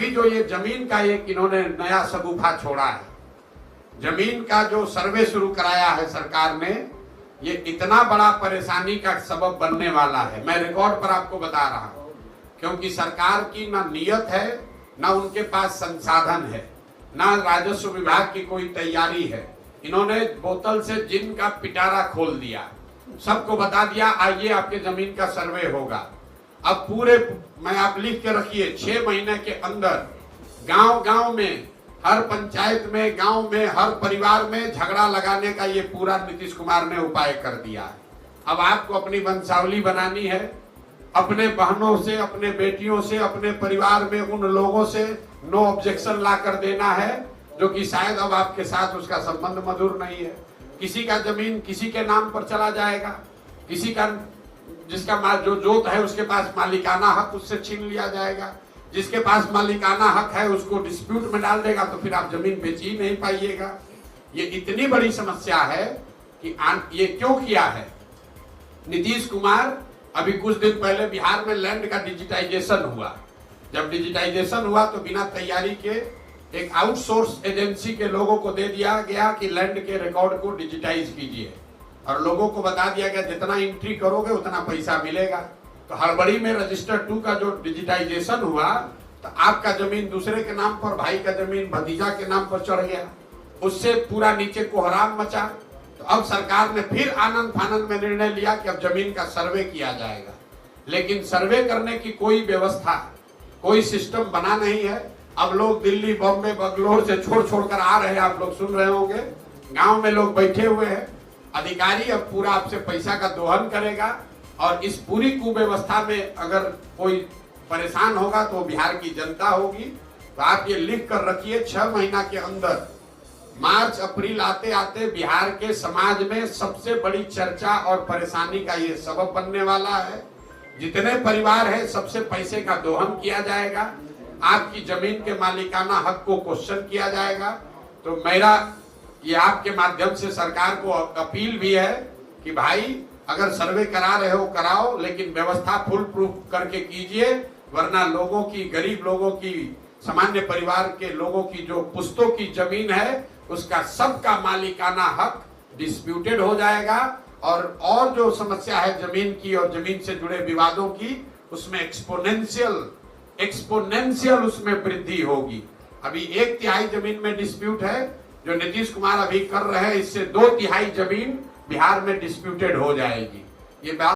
अभी जो ये जमीन का एक इन्होंने नया शगुफा छोड़ा है, जमीन का जो सर्वे शुरू कराया है सरकार ने, ये इतना बड़ा परेशानी का सबब बनने वाला है। मैं रिकॉर्ड पर आपको बता रहा हूं, क्योंकि सरकार की ना नियत है, ना उनके पास संसाधन है, ना राजस्व विभाग की कोई तैयारी है। इन्होंने बोतल से जिन का पिटारा खोल दिया, सबको बता दिया आइए आपके जमीन का सर्वे होगा। अब पूरे मैं आप लिख के रखिए 6 महीने के अंदर गांव गांव में, हर पंचायत में, गांव में, हर परिवार में झगड़ा लगाने का ये पूरा नीतीश कुमार ने उपाय कर दिया है। अब आपको अपनी वंशावली बनानी है, अपने बहनों से, अपने बेटियों से, अपने परिवार में उन लोगों से नो ऑब्जेक्शन ला कर देना है जो कि शायद अब आपके साथ उसका संबंध मधुर नहीं है। किसी का जमीन किसी के नाम पर चला जाएगा, किसी का जिसका जो जोत है उसके पास मालिकाना हक उससे छीन लिया जाएगा, जिसके पास मालिकाना हक है उसको डिस्प्यूट में डाल देगा, तो फिर आप जमीन बेच ही नहीं पाइएगा। ये इतनी बड़ी समस्या है कि ये क्यों किया है नीतीश कुमार। अभी कुछ दिन पहले बिहार में लैंड का डिजिटाइजेशन हुआ। जब डिजिटाइजेशन हुआ तो बिना तैयारी के एक आउटसोर्स एजेंसी के लोगों को दे दिया गया कि लैंड के रिकॉर्ड को डिजिटाइज कीजिए, और लोगों को बता दिया गया जितना एंट्री करोगे उतना पैसा मिलेगा। तो हड़बड़ी में रजिस्टर 2 का जो डिजिटाइजेशन हुआ तो आपका जमीन दूसरे के नाम पर, भाई का जमीन भतीजा के नाम पर चढ़ गया, उससे पूरा नीचे कोहराम मचा। तो अब सरकार ने फिर आनंद फानंद में निर्णय लिया कि अब जमीन का सर्वे किया जाएगा, लेकिन सर्वे करने की कोई व्यवस्था, कोई सिस्टम बना नहीं है। अब लोग दिल्ली, बॉम्बे, बंगलोर से छोड़ कर आ रहे हैं, आप लोग सुन रहे होंगे, गांव में लोग बैठे हुए हैं। अधिकारी अब पूरा आपसे पैसा का दोहन करेगा, और इस पूरी कुव्यवस्था में अगर कोई परेशान होगा तो बिहार की जनता होगी। तो आप ये लिख कर रखिए 6 महीना के अंदर, मार्च अप्रैल आते आते बिहार के समाज में सबसे बड़ी चर्चा और परेशानी का ये सबब बनने वाला है। जितने परिवार है सबसे पैसे का दोहन किया जाएगा, आपकी जमीन के मालिकाना हक को क्वेश्चन किया जाएगा। तो मेरा ये आपके माध्यम से सरकार को अपील भी है कि भाई अगर सर्वे करा रहे हो कराओ, लेकिन व्यवस्था फुल प्रूफ करके कीजिए, वरना लोगों की, गरीब लोगों की, सामान्य परिवार के लोगों की जो पुश्तों की जमीन है उसका सबका मालिकाना हक डिस्प्यूटेड हो जाएगा, और जो समस्या है जमीन की और जमीन से जुड़े विवादों की, उसमें एक्सपोनेंशियल उसमें वृद्धि होगी। अभी 1/3 जमीन में डिस्प्यूट है जो नीतीश कुमार अभी कर रहे हैं, इससे 2/3 जमीन बिहार में डिस्प्यूटेड हो जाएगी। ये बात